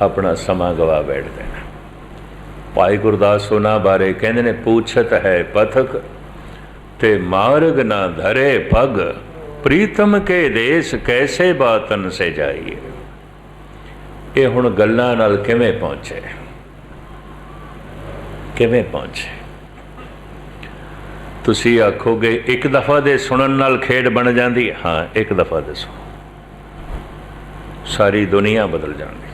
अपना समा गवा बैठते हैं। भाई गुरदास उन्हां बारे कहते ने, पूछत है पथक ते मार्ग ना धरे पग, प्रीतम के देश कैसे बातन से जाइए। ये हुण गल्लां नाल किवें पहुंचे, किवें पहुंचे। तुसी आखोगे एक दफ़ा दे सुनन नाल खेड बन जाती है। हाँ, एक दफ़ा दे सुनो, सारी दुनिया बदल जाती।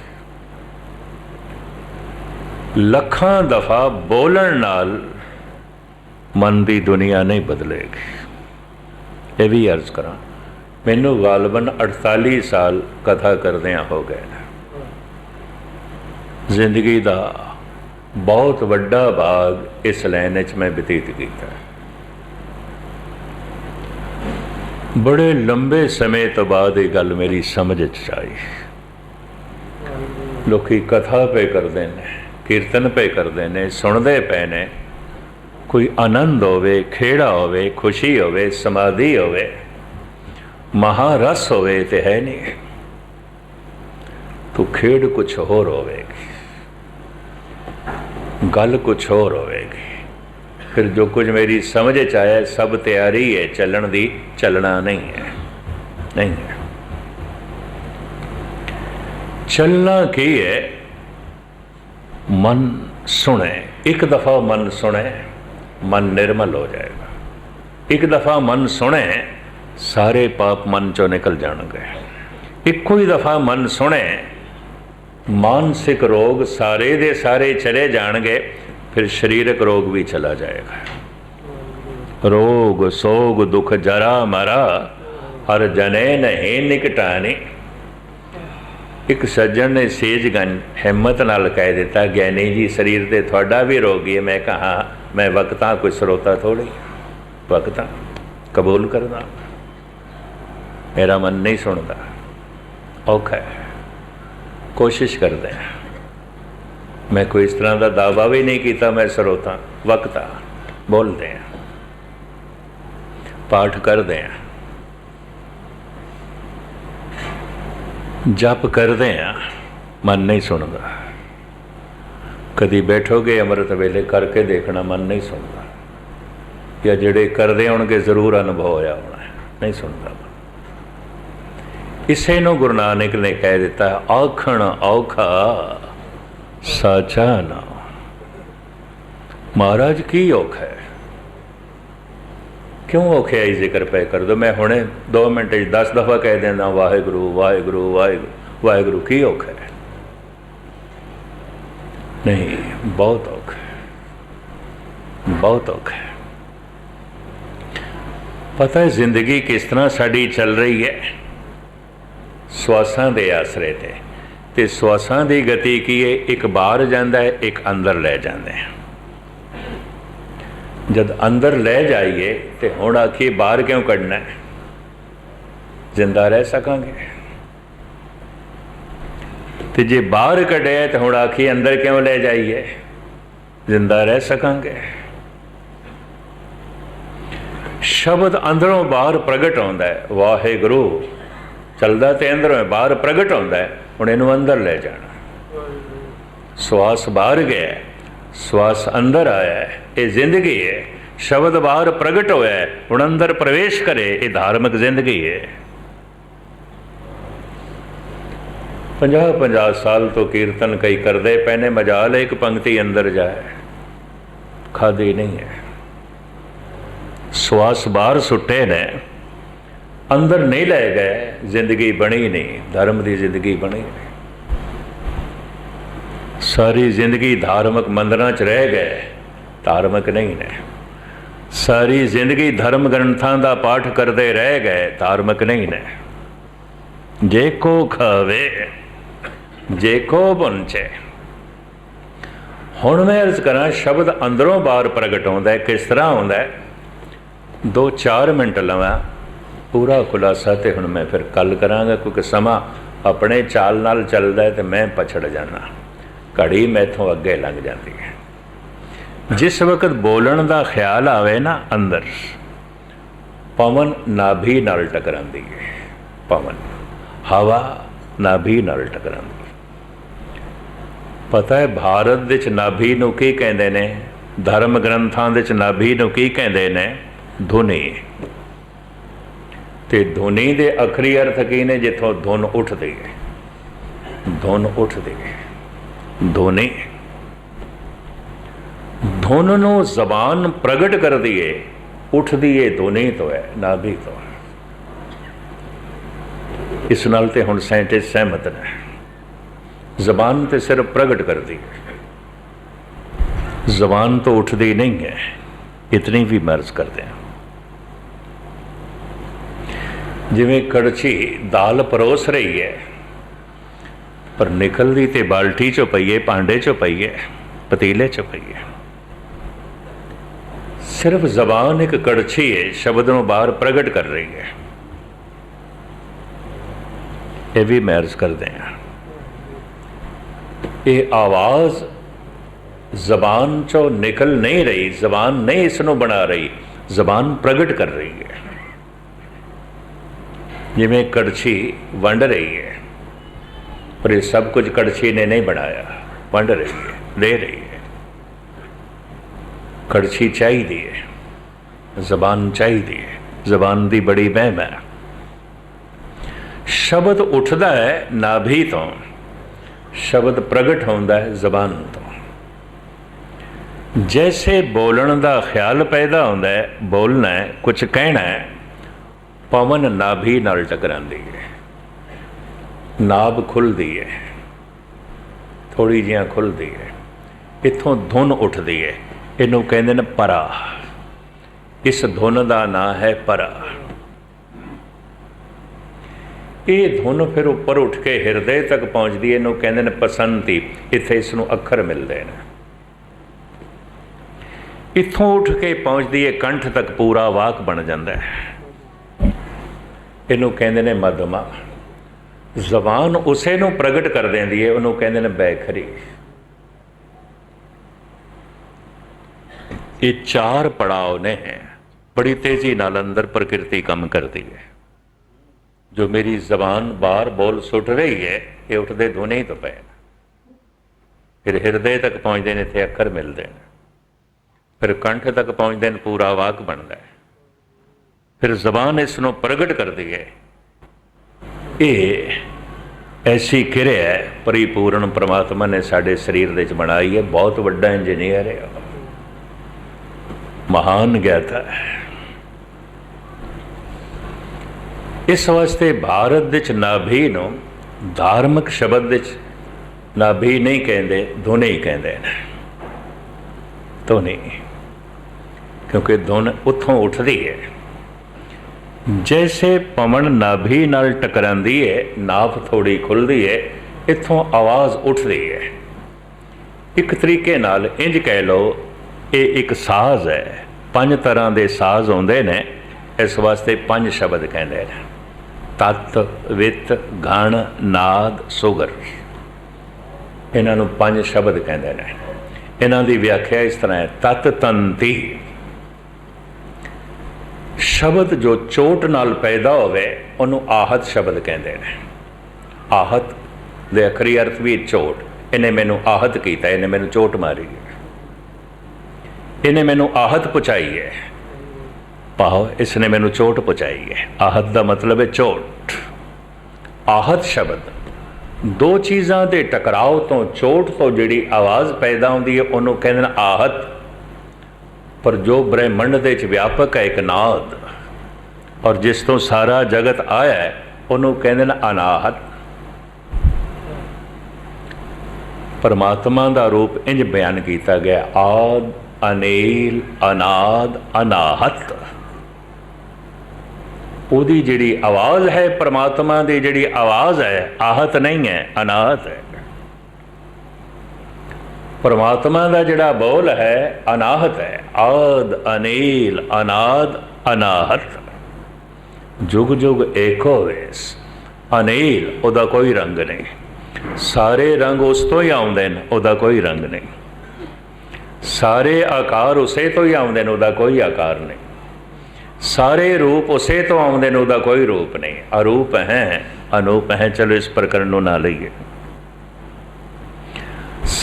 लखां दफ़ा बोलण नाल मन की दुनिया नहीं बदलेगी। ये भी अर्ज करा, मैनू गालबन 48 साल कथा करदियां हो गए। जिंदगी का बहुत वड्डा भाग इस लाइन च मैं बतीत किया। बड़े लंबे समय तो बाद ये गल मेरी समझ आई। लोग कथा पे करते हैं, कीर्तन पे करते हैं, सुनते पे ने, कोई आनंद होवे, खेड़ा होवे, खुशी होवे, समाधि होवे, महारस होवे तो है नहीं। तो खेड़ कुछ होर होवेगी, गल कुछ होर होवेगी। फिर जो कुछ मेरी समझ च आया सब तैयारी है चलन दी, चलना नहीं है, नहीं है। चलना की है, मन सुने। एक दफ़ा मन सुने, मन निर्मल हो जाएगा। एक दफ़ा मन सुने, सारे पाप मन चो निकल जाएंगे। एक ही दफ़ा मन सुने, मानसिक रोग सारे दे सारे चले जाएंगे। फिर शरीरक रोग भी चला जाएगा। रोग सोग दुख जरा मरा, हर जने नहीं निकटानी। एक सज्जन ने सेजगंज हिम्मत नाल कह दिता, ज्ञानी जी शरीर ते थोड़ा भी रोगी है। मैं कहा मैं वक्ता कोई स्रोता थोड़ी, वक्ता कबूल करना, मेरा मन नहीं सुनता, औखा है। कोशिश करते हैं, मैं कोई इस तरह का दावा भी नहीं किया मैं स्रोता, वक्ता बोलते हैं, पाठ करते हैं, जप करते हैं, मन नहीं सुनता। कभी बैठोगे अमृत वेले करके देखना, मन नहीं सुनता। या जेड़े करते होंगे जरूर अनुभव होया होना है, नहीं सुनता मन। इसे नु गुरु नानक ने कह दिता, आखण औखा साचा ना। महाराज की औखा है, क्यों औखे आई जिक्र पे कर दो। मैं हुणे 2 मिनट 10 दफ़ा कह देना वाहेगुरु वाहेगुरु वाहेगुरु वाहेगुरु, की औखा है? नहीं, बहुत औखा है, बहुत औखा है। पता है जिंदगी किस तरह साड़ी चल रही है? श्वासां दे आसरे ते श्वासां दी गति की है, एक बाहर जाता है, एक अंदर ले जाते हैं। जब अंदर ले जाइए तो हुण आखिए बाहर क्यों कढ़ना है, जिंदा रह सकांगे। तो जे बाहर कढ़े तो हुण आखिए अंदर क्यों ले जाइए, जिंदा रह सकांगे। शब्द अंदरों बाहर प्रगट होता है, वाहेगुरु चलता तो अंदरों है, बाहर प्रगट होता है। हुण इनू अंदर ले जाना। श्वास बाहर गया, श्वास अंदर आया है, ये जिंदगी है। शब्द बाहर प्रगट होया है, हुण अंदर प्रवेश करे, ये धार्मिक जिंदगी है। 50-50 साल तो कीर्तन कई करते पे ने, मजाल एक पंक्ति अंदर जाए, खादी नहीं है। श्वास बाहर सुटे ने, अंदर नहीं ले गए, जिंदगी बनी नहीं, धर्म की जिंदगी बनी नहीं। सारी जिंदगी धार्मिक मंदिरों च रह गए, धार्मिक नहीं ने। सारी जिंदगी धर्म ग्रंथों का पाठ करते रह गए, धार्मिक नहीं ने। जे को खावे जे को पुंचे। हुण मैं अर्ज करा, शब्द अंदरों बाहर प्रगट होता है, किस तरह होता है? 2-4 मिनट लवा, पूरा खुलासा तो हुण मैं फिर कल करांगा, क्योंकि समा अपने चाल नाल चलता है तो मैं पछड़ जाना, घड़ी मैथों अगे लंघ जाती है। जिस वक्त बोलन का ख्याल आवे ना अंदर, पवन नाभि नाल टकरांदी है, पवन हवा नाभि नाल टकरांदी। ਪਤਾ ਹੈ ਭਾਰਤ ਦੇ ਚ ਨਾਭੀ ਨੂੰ ਕੀ ਕਹਿੰਦੇ ਨੇ? ਧਰਮ ਗ੍ਰੰਥਾਂ ਦੇ ਚ ਨਾਭੀ ਨੂੰ ਕੀ ਕਹਿੰਦੇ ਨੇ? ਧੁਨੀ। ਤੇ ਧੁਨੀ ਦੇ ਅਖਰੀ ਅਰਥ ਕੀ ਨੇ? ਜਿੱਥੋਂ ਧੁਨ ਉੱਠਦੀ ਹੈ, ਧੁਨ ਉੱਠਦੀ ਹੈ, ਧੁਨੀ। ਧੁਨ ਨੂੰ ਜ਼ਬਾਨ ਪ੍ਰਗਟ ਕਰਦੀ ਹੈ, ਉੱਠਦੀ ਹੈ ਧੁਨੀ ਤੋਂ, ਹੈ ਨਾਭੀ ਤੋਂ। ਇਸ ਨਾਲ ਤੇ ਹੁਣ ਸਾਇੰਟਿਸਟ ਸਹਿਮਤ ਨੇ। ਜ਼ਬਾਨ ਤੇ ਸਿਰਫ ਪ੍ਰਗਟ ਕਰਦੀ ਹੈ, ਜ਼ਬਾਨ ਤੋਂ ਉੱਠਦੀ ਨਹੀਂ ਹੈ। ਇਤਨੀ ਵੀ ਮਰਜ਼ ਕਰਦੇ ਹਾਂ। ਜਿਵੇਂ ਕੜਛੀ ਦਾਲ ਪਰੋਸ ਰਹੀ ਹੈ, ਪਰ ਨਿਕਲਦੀ ਤੇ ਬਾਲਟੀ ਚੋਂ ਪਈ ਹੈ, ਭਾਂਡੇ ਚੋਂ ਪਈ ਹੈ, ਪਤੀਲੇ ਚੋਂ ਪਈ ਹੈ। ਸਿਰਫ ਜ਼ਬਾਨ ਇੱਕ ਕੜਛੀ ਹੈ, ਸ਼ਬਦ ਨੂੰ ਬਾਹਰ ਪ੍ਰਗਟ ਕਰ ਰਹੀ ਹੈ। ਇਹ ਵੀ ਮਰਜ਼ ਕਰਦੇ ਹਾਂ। ਇਹ ਆਵਾਜ਼ ਜ਼ਬਾਨ ਚੋਂ ਨਿਕਲ ਨਹੀਂ ਰਹੀ, ਜ਼ਬਾਨ ਨਹੀਂ ਇਸ ਨੂੰ ਬਣਾ ਰਹੀ, ਜ਼ਬਾਨ ਪ੍ਰਗਟ ਕਰ ਰਹੀ ਹੈ। ਜਿਵੇਂ ਕੜਛੀ ਵੰਡ ਰਹੀ ਹੈ, ਪਰ ਇਹ ਸਭ ਕੁਝ ਕੜਛੀ ਨੇ ਨਹੀਂ ਬਣਾਇਆ, ਵੰਡ ਰਹੀ ਹੈ, ਦੇ ਰਹੀ ਹੈ। ਕੜਛੀ ਚਾਹੀਦੀ ਹੈ, ਜ਼ਬਾਨ ਚਾਹੀਦੀ ਹੈ। ਜ਼ਬਾਨ ਦੀ ਬੜੀ ਵਹਿਮ ਹੈ। ਸ਼ਬਦ ਉੱਠਦਾ ਹੈ ਨਾਭੀ ਤੋਂ, ਸ਼ਬਦ ਪ੍ਰਗਟ ਹੁੰਦਾ ਹੈ ਜ਼ਬਾਨ ਤੋਂ। ਜੈਸੇ ਬੋਲਣ ਦਾ ਖਿਆਲ ਪੈਦਾ ਹੁੰਦਾ ਹੈ, ਬੋਲਣਾ ਹੈ, ਕੁਝ ਕਹਿਣਾ ਹੈ, ਪਵਨ ਨਾਭੀ ਨਾਲ ਟਕਰਾਉਂਦੀ ਹੈ, ਨਾਭ ਖੁੱਲ੍ਹਦੀ ਹੈ, ਥੋੜ੍ਹੀ ਜਿਹਾ ਖੁੱਲ੍ਹਦੀ ਹੈ, ਇੱਥੋਂ ਧੁਨ ਉੱਠਦੀ ਹੈ। ਇਹਨੂੰ ਕਹਿੰਦੇ ਨੇ ਪਰਾ। ਇਸ ਧੁਨ ਦਾ ਨਾਂ ਹੈ ਪਰਾ। ਇਹ ਧੁਨ ਫਿਰ ਉੱਪਰ ਉੱਠ ਕੇ ਹਿਰਦੇ ਤੱਕ ਪਹੁੰਚਦੀ ਹੈ, ਇਹਨੂੰ ਕਹਿੰਦੇ ਨੇ ਪਸੰਤੀ। ਇੱਥੇ ਇਸ ਨੂੰ ਅੱਖਰ ਮਿਲਦੇ ਨੇ। ਇੱਥੋਂ ਉੱਠ ਕੇ ਪਹੁੰਚਦੀ ਹੈ ਕੰਠ ਤੱਕ, ਪੂਰਾ ਵਾਕ ਬਣ ਜਾਂਦਾ ਹੈ। ਇਹਨੂੰ ਕਹਿੰਦੇ ਨੇ ਮਧਮਾ। ਜ਼ਬਾਨ ਉਸੇ ਨੂੰ ਪ੍ਰਗਟ ਕਰ ਦਿੰਦੀ ਹੈ, ਉਹਨੂੰ ਕਹਿੰਦੇ ਨੇ ਬੈਖਰੀ। ਇਹ ਚਾਰ ਪੜਾਅ ਨੇ। ਬੜੀ ਤੇਜ਼ੀ ਨਾਲ ਅੰਦਰ ਪ੍ਰਕਿਰਤੀ ਕੰਮ ਕਰਦੀ ਹੈ। ਜੋ ਮੇਰੀ ਜ਼ਬਾਨ ਬਾਹਰ ਬੋਲ ਸੁੱਟ ਰਹੀ ਹੈ, ਇਹ ਉੱਠਦੇ ਧੁਨੀ ਤੋਂ ਪਏ, ਫਿਰ ਹਿਰਦੇ ਤੱਕ ਪਹੁੰਚਦੇ ਨੇ, ਇੱਥੇ ਅੱਖਰ ਮਿਲਦੇ ਨੇ, ਫਿਰ ਕੰਠ ਤੱਕ ਪਹੁੰਚਦੇ ਨੇ, ਪੂਰਾ ਵਾਕ ਬਣਦਾ ਹੈ, ਫਿਰ ਜ਼ਬਾਨ ਇਸ ਨੂੰ ਪ੍ਰਗਟ ਕਰਦੀ ਹੈ। ਇਹ ਐਸੀ ਕਿਰਿਆ ਹੈ ਪਰਿਪੂਰਨ ਪਰਮਾਤਮਾ ਨੇ ਸਾਡੇ ਸਰੀਰ ਦੇ ਵਿੱਚ ਬਣਾਈ ਹੈ। ਬਹੁਤ ਵੱਡਾ ਇੰਜੀਨੀਅਰ ਹੈ, ਮਹਾਨ ਗਿਆਤਾ ਹੈ। ਇਸ ਵਾਸਤੇ ਭਾਰਤ ਵਿੱਚ ਨਾਭੀ ਨੂੰ ਧਾਰਮਿਕ ਸ਼ਬਦ ਵਿੱਚ ਨਾਭੀ ਨਹੀਂ ਕਹਿੰਦੇ, ਧੁਨੀ ਕਹਿੰਦੇ ਨੇ। ਧੁਨੀ, ਕਿਉਂਕਿ ਧੁਨ ਉੱਥੋਂ ਉੱਠਦੀ ਹੈ। ਜੈਸੇ ਪਵਨ ਨਾਭੀ ਨਾਲ ਟਕਰਾਉਂਦੀ ਹੈ, ਨਾਭ ਥੋੜੀ ਖੁੱਲ੍ਹਦੀ ਹੈ, ਇੱਥੋਂ ਆਵਾਜ਼ ਉੱਠਦੀ ਹੈ। ਇੱਕ ਤਰੀਕੇ ਨਾਲ ਇੰਜ ਕਹਿ ਲਓ, ਇਹ ਇੱਕ ਸਾਜ਼ ਹੈ। 5 ਤਰ੍ਹਾਂ ਦੇ ਸਾਜ਼ ਆਉਂਦੇ ਨੇ, ਇਸ ਵਾਸਤੇ 5 ਸ਼ਬਦ ਕਹਿੰਦੇ ਨੇ। ਤਤ, ਵਿਤ, ਗਣ, ਨਾਦ, ਸੁਗਰ। ਇਹਨਾਂ ਨੂੰ 5 ਸ਼ਬਦ ਕਹਿੰਦੇ ਨੇ। ਇਹਨਾਂ ਦੀ ਵਿਆਖਿਆ ਇਸ ਤਰ੍ਹਾਂ ਹੈ। ਤਤ ਤੰਤੀ, ਸ਼ਬਦ ਜੋ ਚੋਟ ਨਾਲ ਪੈਦਾ ਹੋਵੇ ਉਹਨੂੰ ਆਹਤ ਸ਼ਬਦ ਕਹਿੰਦੇ ਨੇ। ਆਹਤ ਦੇ ਅਖਰੀ ਅਰਥ ਵੀ ਚੋਟ। ਇਹਨੇ ਮੈਨੂੰ ਆਹਤ ਕੀਤਾ, ਇਹਨੇ ਮੈਨੂੰ ਚੋਟ ਮਾਰੀ ਹੈ, ਇਹਨੇ ਮੈਨੂੰ ਆਹਤ ਪਹੁੰਚਾਈ ਹੈ। ਭਾਵ ਇਸਨੇ ਮੈਨੂੰ ਚੋਟ ਪਹੁੰਚਾਈ ਹੈ। ਆਹਤ ਦਾ ਮਤਲਬ ਹੈ ਚੋਟ। ਆਹਤ ਸ਼ਬਦ, ਦੋ ਚੀਜ਼ਾਂ ਦੇ ਟਕਰਾਓ ਤੋਂ, ਚੋਟ ਤੋਂ ਜਿਹੜੀ ਆਵਾਜ਼ ਪੈਦਾ ਹੁੰਦੀ ਹੈ, ਉਹਨੂੰ ਕਹਿੰਦੇ ਨੇ ਆਹਤ। ਪਰ ਜੋ ਬ੍ਰਹਿਮੰਡ ਦੇ ਵਿੱਚ ਵਿਆਪਕ ਹੈ, ਇੱਕ ਨਾਦ, ਔਰ ਜਿਸ ਤੋਂ ਸਾਰਾ ਜਗਤ ਆਇਆ ਹੈ, ਉਹਨੂੰ ਕਹਿੰਦੇ ਨੇ ਅਨਾਹਤ। ਪਰਮਾਤਮਾ ਦਾ ਰੂਪ ਇੰਜ ਬਿਆਨ ਕੀਤਾ ਗਿਆ, ਆਦ, ਅਨੀਲ, ਅਨਾਦ, ਅਨਾਹਤ। ਉਹਦੀ ਜਿਹੜੀ ਆਵਾਜ਼ ਹੈ, ਪਰਮਾਤਮਾ ਦੀ ਜਿਹੜੀ ਆਵਾਜ਼ ਹੈ, ਆਹਤ ਨਹੀਂ ਹੈ, ਅਨਾਹਤ ਹੈ। ਪਰਮਾਤਮਾ ਦਾ ਜਿਹੜਾ ਬੋਲ ਹੈ, ਅਨਾਹਤ ਹੈ। ਆਦ, ਅਨੀਲ, ਅਨਾਦ, ਅਨਾਹਤ। ਜੁਗ ਜੁਗ ਏਕੋ ਵੇਸ। ਅਨੀਲ, ਉਹਦਾ ਕੋਈ ਰੰਗ ਨਹੀਂ। ਸਾਰੇ ਰੰਗ ਉਸ ਤੋਂ ਹੀ ਆਉਂਦੇ ਨੇ, ਉਹਦਾ ਕੋਈ ਰੰਗ ਨਹੀਂ। ਸਾਰੇ ਆਕਾਰ ਉਸੇ ਤੋਂ ਹੀ ਆਉਂਦੇ ਨੇ, ਉਹਦਾ ਕੋਈ ਆਕਾਰ ਨਹੀਂ। ਸਾਰੇ ਰੂਪ ਉਸੇ ਤੋਂ ਆਉਂਦੇ ਨੇ, ਉਹਦਾ ਕੋਈ ਰੂਪ ਨਹੀਂ। ਅਰੂਪ ਹੈ, ਅਨੂਪ ਹੈ। ਚਲੋ ਇਸ ਪ੍ਰਕਰਨ ਨੂੰ ਨਾ ਲਈਏ।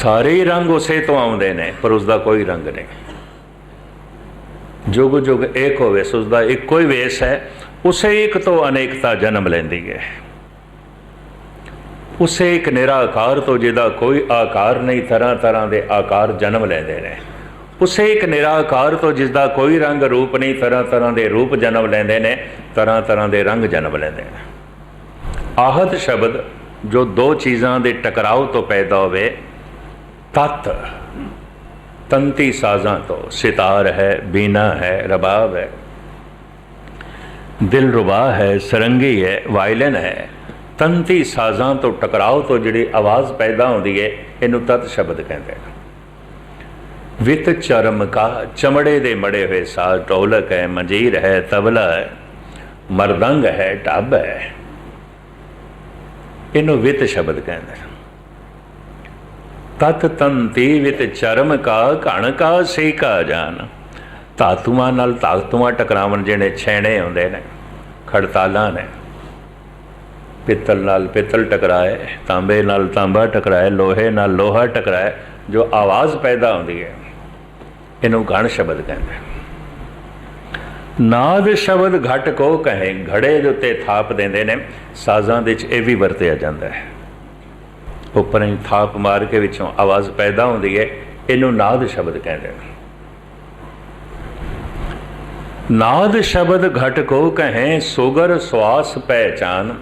सारे ही रंग उसे तो आउंदे ने पर उसका कोई रंग नहीं। जुग जुग एक हो वेस, उसका एको ही वेस है। उसे एक तो अनेकता जन्म लेंदी है। उसे एक निराकार तो जिहदा कोई आकार नहीं, तरह तरह के आकार जन्म लेंदे ने। उसे एक निराकार तो जिसका कोई रंग रूप नहीं, तरह तरह के रूप जन्म लेंदे ने, तरह तरह के रंग जन्म लेंदे ने। आहत शब्द जो दो चीज़ों के टकराव तो पैदा होवे, तत् तंती साज़ां तो, सितार है, बीना है, रबाब है, दिलरुबा है, सरंगी है, वायलिन है, तंती साज़ां तो टकराव तो जिहड़ी आवाज़ पैदा होती है, इनू तत् शब्द कहते हैं। वित चरम का, चमड़े दे मड़े हुए साज, ढोलक है, मंजीर है, तबला है, मरदंग है, ढब है, इनू वित शब्द कहते हैं। तत् तंती वित चरम का, कण का से का जान। धातुआं नाल धातुआं टकरावन, जिहड़े छैणे होंदे ने, खड़तालां ने, पित्तल नाल पित्तल टकराए, तांबे नाल तांबा टकराए, लोहे नाल लोहा टकराए, जो आवाज़ पैदा होती है, इनू गण शब्द कहते हैं। नाद शब्द घट को कहें, घड़े दे उत्ते थाप देंदे ने, साज़ां दे विच इह वी वरतिया जांदा है। उपर ही थाप मार के विचों आवाज़ पैदा होती है, इनू नाद शब्द कहते हैं। नाद शब्द घट को कहें, सुगर श्वास पहचान।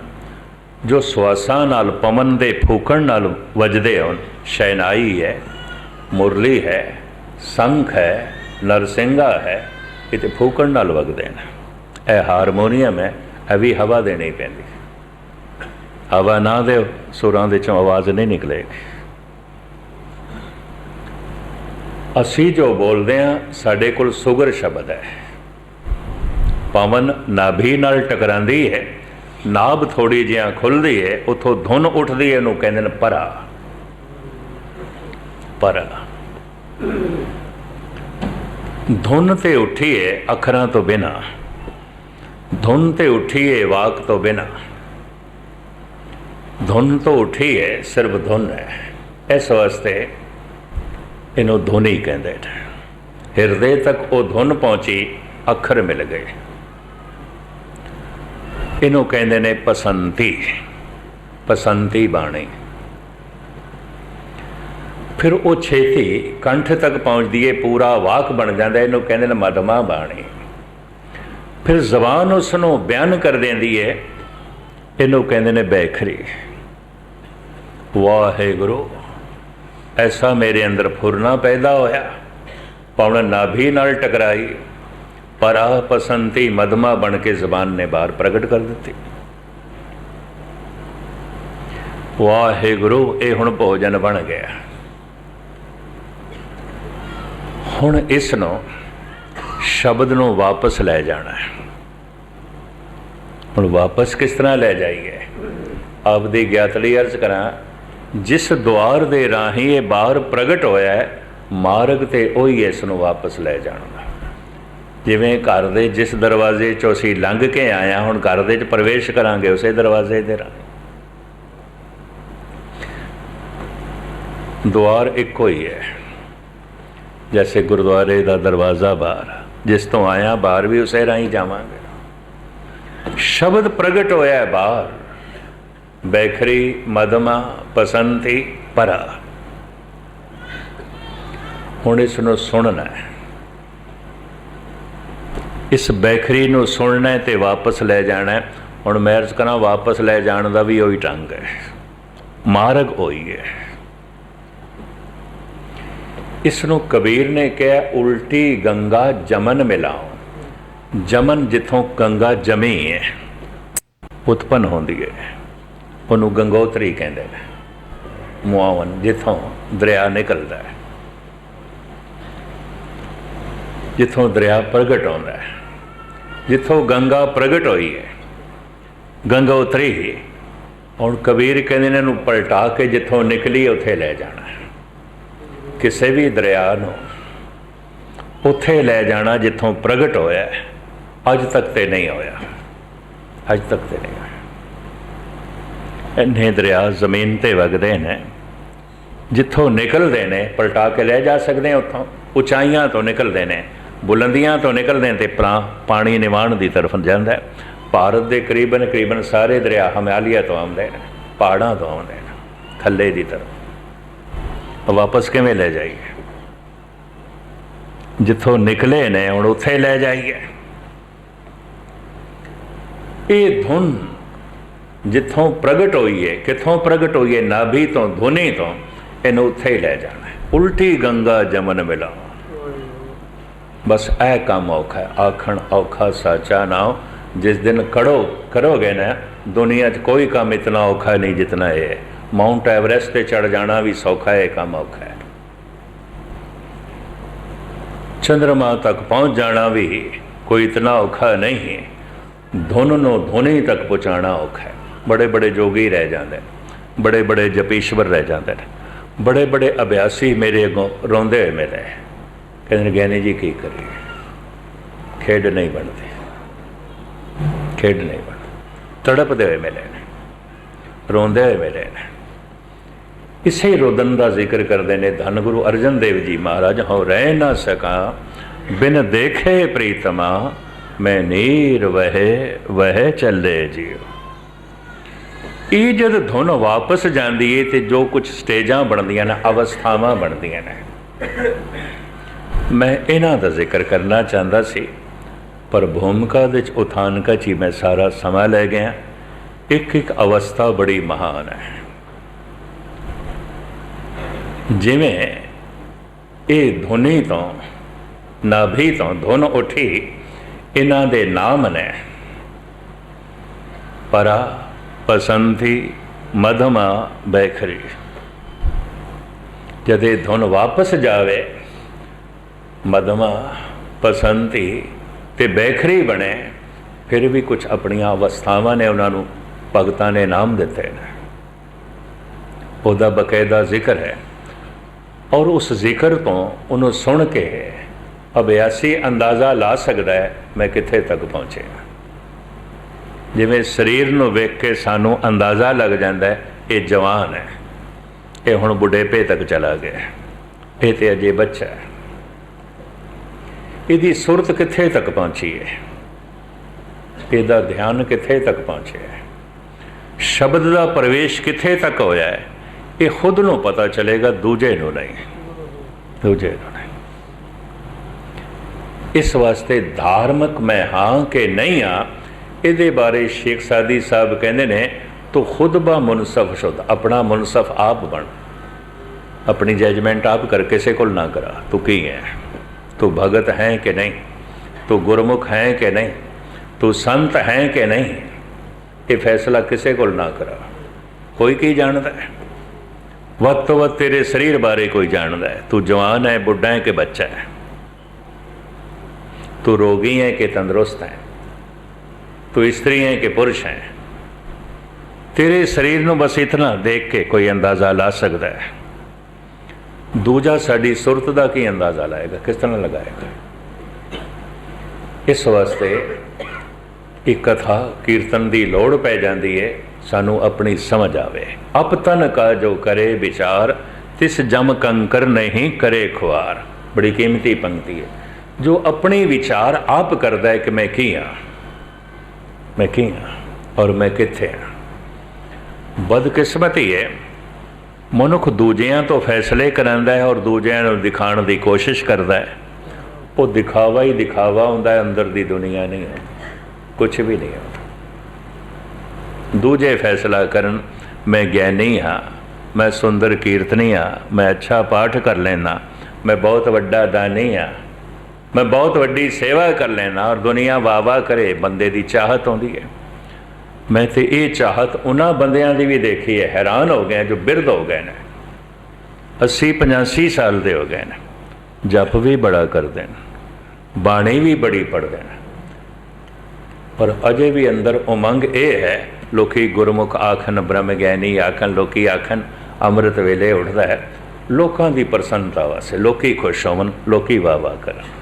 जो श्वासां नाल पवन दे फूकण नाल वजदे होण, शहनाई है, मुरली है, संख है, नरसिंगा है, ये तो फूकण नाल वगदे ने। यह हारमोनीयम है, यह भी हवा देनी पैंदी। हवा ना दो, सुरां दे चों आवाज़ नहीं निकलेगी। असी जो बोलते हैं, साडे कोल सुगर शब्द है। पवन नाभि नाल टकरांदी है, नाभ थोड़ी जिहां खुलदी है, उथों धुन उठदी है, उहनूं कहंदे ने परा। परा धुन ते उठी है अखरां तो बिना, धुन ते उठी है वाक तो बिना। धुन तो उठी है, सिर्फ धुन है। इस वास्ते इनू धुनी कहते हैं। हिरदे तक वो धुन पहुंची, अखर मिल गए, इनू कहते ने पसंती। पसंती बाणी। फिर वो छेती कंठ तक पहुँचती है, पूरा वाक बन जाता है, इनू कहते हैं मधमा बाणी। फिर जबान उसनों बयान कर देंदी है, इनू कहते हैं बैखरी। वाहेगुरु, ऐसा मेरे अंदर फुरना पैदा होया, पवन नाभि नाल टकराई, परा पसंती मधमा बन के जबान ने बाहर प्रगट कर दी। वाहेगुरु, ये हुण भोजन बन गया। हुण इसनों शब्द नूं वापस लै जाना है। हुण वापस किस तरह लै जाइए? आपदी ज्ञात लई अर्ज करा, जिस द्वार दे राही ये बाहर प्रगट होया है, मार्ग ते उही इसनूं वापस लै जाना। जिवें घर दे जिस दरवाजे चों असीं लंघ के आए हैं, हुण घर दे च प्रवेश करांगे उसे दरवाजे दे राही। द्वार इक्को ही है, जैसे गुरुद्वारे का दरवाज़ा बाहर, जिस तो आया बाहर भी उसे राही जावांगे। शब्द प्रगट होया है बाहर, बैखरी मधमा पसंती परा। हुण इसनूं सुनना है, इस बैखरी नूं सुनना है ते वापस ले जाना है। हुण मैं अर्ज करा, वापस ले जाने का भी वही ढंग है, मार्ग वही है। इसनूं कबीर ने कहा, उल्टी गंगा जमन मिलाओ। जमन जिथों गंगा जमी है, उत्पन्न होंदी है, उन्होंने गंगोत्री कहते हैं। मुआवन जिथों दरिया निकलता है, जिथों दरिया प्रगट होता है, जिथों गंगा प्रगट हुई है, गंगोत्री ही। और कबीर कहते हैं, इन्हूं पलटा के जिथों निकली उत्थे ले जाना है। किसी भी दरिया नूं उत्थे ले जाना जिथों प्रगट होया है। अज तक तो नहीं होया, अज तक तो नहीं होया। इन्ने दरिया जमीन ते वगदे ने, जिथों निकलते हैं पलटा के लै जा सकते हैं, उत्थों उचाइयां तो निकलते हैं, बुलंदियां तो निकलते हैं, तो पानी निवाण की तरफ जाता है। भारत के करीबन करीबन सारे दरिया हिमालय तो आते हैं, पहाड़ों तो आते हैं, थले की तरफ वापस किवें ले जाइए? जिथों निकले ने हुण उत्थे ले जाइए। ये धुन जिथों प्रगट हुई है, किथों प्रगट हुई है? नाभि तो, धुनी तो, इन्हू उत्थे ही लै जाना है। उल्टी गंगा जमन मिला, बस ऐ काम औखा है। आखण औखा साचा नाम, जिस दिन करोगे ना, दुनिया च कोई काम इतना औखा नहीं जितना ये है। माउंट एवरेस्ट पे चढ़ जाना भी सौखा है, काम औखा है। चंद्रमा तक पहुंच जाना भी कोई इतना औखा नहीं है। धुन नो धुनी तक पहुँचाना औखा है। बड़े बड़े जोगी रह जाते हैं, बड़े बड़े जपीश्वर रह जाते हैं, बड़े बड़े अभ्यासी मेरे अगों रोंदे हुए मिले, कहते ज्ञानी जी की करिए, खेड नहीं बनती, खेड नहीं बनती, तड़पते हुए मिले ने, रोंदे हुए मिले ने। इसे रुदन का जिक्र करते हैं धन गुरु अर्जन देव जी महाराज। हो रह ना सका बिन देखे प्रीतमा, मैं नीर वह चले जियो। ये जब धुन वापस जाती है तो जो कुछ स्टेजा बनदियां ने, अवस्थावां बनदियां ने, मैं इन्हां दा जिक्र करना चाहता सी, पर भूमिका दे उथानका च ही मैं सारा समा लै गया। एक एक अवस्था बड़ी महान है। जिवें ये धुनी तो, नाभि तो धुन उठी, इन्हां दे नाम ने परा, पसंती, मधमा, बैखरी। जदे धुन वापस जावे, मधमा, पसंती ते बैखरी बने, फिर भी कुछ अपनियां अवस्थावां ने उन्होंने भगतां ने नाम दिते हैं, उसका बकायदा जिक्र है। और उस जिक्र तो उन्होंने सुन के अभ्यासी अंदाज़ा ला सकता है मैं कित्थे तक पहुँचे। जिवें शरीर नूं वेख के सानू अंदाज़ा लग जाता है ये जवान है, ये हुण बुढ़ेपे तक चला गया, ये तो अजे बच्चा है, इसकी सुरत कित्थे तक पहुँची है, इसका ध्यान कित्थे तक पहुँचे है, शब्द का प्रवेश कित्थे तक होया है, ये खुद नूं पता चलेगा, दूजे नूं नहीं, दूजे नूं नहीं। इस वास्ते धार्मिक मैं हाँ कि नहीं हाँ, ये बारे शेख सादी साहब कहते ने, तो खुद बा मुनसफ शुद्ध, अपना मुनसफ आप बन, अपनी जजमेंट आप कर, किसी को ना करा तू की है, तू भगत है कि नहीं, तू गुरमुख है कि नहीं, तू संत है कि नहीं, ये फैसला किसी को ना करा। कोई की जानता है? वध तो वध तेरे शरीर बारे कोई जानता है, तू जवान है, बुढ़ा है कि बच्चा है, तू रोगी है कि तंदुरुस्त है, तू स्त्री है कि पुरुष है। तेरे शरीर को बस इतना देख के कोई अंदाज़ा ला सकता है। दूजा साड़ी सुरत का की अंदाज़ा लाएगा, किस तरह लगाएगा? इस वास्ते एक कथा कीर्तन की लोड़ पै जाती है, सानू अपनी समझ आवे। अप तन का जो करे विचार, तिस जम कंकर नहीं करे खुआर। बड़ी कीमती पंक्ति है। जो अपनी विचार आप करता है कि मैं की हाँ, मैं की हाँ और मैं कित्थे हाँ। बदकिस्मती है, मनुख दूजियां तो फैसले करांदा है और दूजियां नूं दिखाण की कोशिश करता है। वो दिखावा ही दिखावा हुंदा है, अंदर दी दुनिया नहीं है, कुछ भी नहीं होता। दूजे फैसला करन, मैं ज्ञानी हाँ, मैं सुंदर कीर्तनी हाँ, मैं अच्छा पाठ कर लेना, मैं बहुत वड्डा दानी हाँ, मैं बहुत वड्डी सेवा कर लेना, और दुनिया वाह वाह करे, बंदे की चाहत होंदी है। मैं तो ये चाहत उन्होंने बंदियां की भी देखी है, हैरान हो गए जो बिरध हो गए ने, 80-85 साल के हो गए ने, जप भी बड़ा करते हैं, बाणी भी बड़ी पढ़ते हैं, पर अजे भी अंदर उमंग ये है। लोकी गुरमुख आखन, ब्रह्म ज्ञानी आखन, लोकी आखन अमृत वेले उठता है, लोगों की प्रसन्नता वास्ते, लोकी खुश होवन, लोकी वाह वाह करन।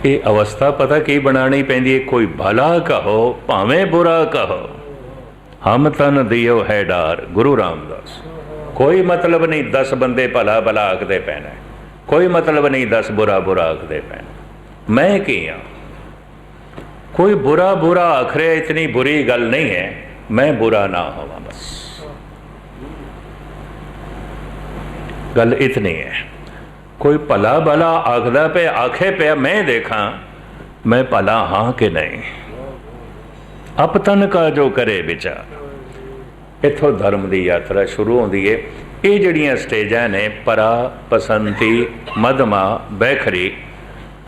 ये अवस्था पता की बनानी पैंदी है, कोई भला कहो भावें बुरा कहो, हम तन दियो है डार, गुरु रामदास। कोई मतलब नहीं 10 बंदे भला भला आखते पैना, कोई मतलब नहीं 10 बुरा बुरा आखते पैना। मैं की हाँ, कोई बुरा बुरा आख रहा, इतनी बुरी गल नहीं है, मैं बुरा ना होवा, बस गल इतनी है। कोई भला भला आखदा पे आखे पे, मैं देखा मैं भला हाँ कि नहीं। अपतन का जो करे विचार। इथों धर्म की यात्रा शुरू होती है। ये जड़ियाँ स्टेजां ने परा, पसंती, मधमा, बैखरी,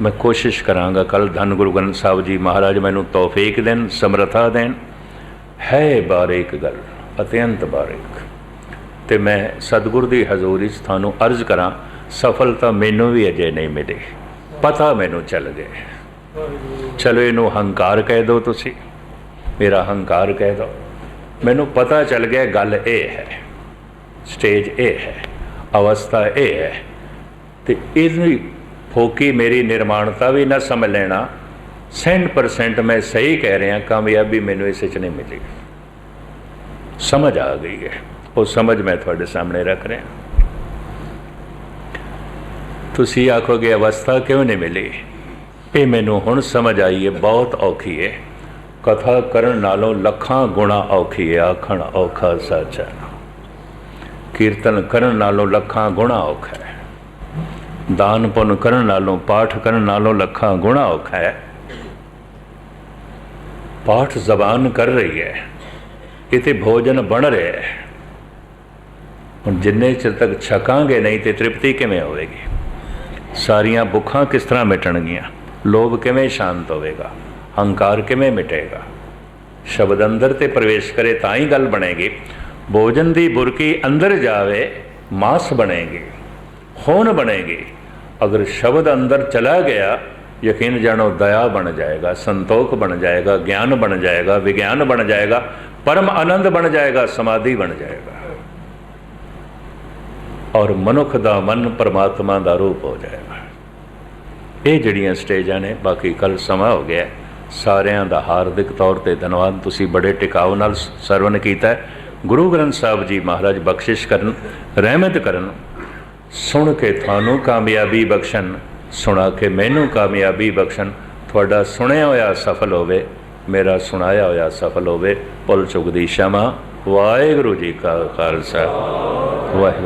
मैं कोशिश करांगा कल धन गुरु ग्रंथ साहब जी महाराज मैनू तौफीक देन, समर्था देन। है बारीक गल, अत्यंत बारीक, तो मैं सतगुर की हजूरी थानू अर्ज करा, सफलता मैनू भी अजे नहीं मिली, पता मैनू चल गए। चलो इनू हंकार कह दो, तुसी मेरा हंकार कह दो, मैनू पता चल गया गल ये है, स्टेज ये है, अवस्था ये है। तो इस फोकी मेरी निर्माणता भी ना समझ लेना, 100% मैं सही कह रहा, कामयाबी मैनू इस नहीं मिली। समझ आ गई है, वो समझ मैं थोड़े सामने रख रहा। तुसी आखोगे अवस्था क्यों नहीं मिली, ये मैनू हुण समझ आई है, बहुत औखी है। कथा करन नालों लखां गुणा औखी है, आखण औखा साचा। कीर्तन करन नालों लखां गुणा औखा है, दान पुन करन नालों, पाठ करन नालों लखां गुणा औखा है। पाठ जबान कर रही है, इते भोजन बन रहा है। हुण जिन्ने चिर तक छकांगे नहीं तो तृप्ति किवें होवेगी, सारियां भुखां किस तरह मिटणगियां, लोभ किवें शांत होवेगा, हंकार किवें मिटेगा। शब्द अंदर ते प्रवेश करे तां ही गल बनेगी। भोजन दी बुरकी अंदर जावे मांस बनेगी, खून बनेगी। अगर शब्द अंदर चला गया, यकीन जानो दया बन जाएगा, संतोख बन जाएगा, ज्ञान बन जाएगा, विज्ञान बन जाएगा, परम आनंद बन जाएगा, समाधि बन जाएगा, और मनुख दा मन परमात्मा दा रूप हो जाएगा। ये जड़ियाँ स्टेजां ने, बाकी कल समा हो गया। सारिਆਂ ਦਾ हार्दिक तौर पर धन्यवाद, तुसी बड़े टिकाव नाल सरवण कीता है। गुरु ग्रंथ साहब जी महाराज बख्शिश करन, रहमत करन, सुन के थानू कामयाबी बख्शन, सुना के मैनू कामयाबी बख्शन। थोड़ा सुनिया होया सफल होवे, मेरा सुनाया होया सफल होवे। भुल चुक दी क्षमा। वाहिगुरू जी का खालसा, वाहिगुरू।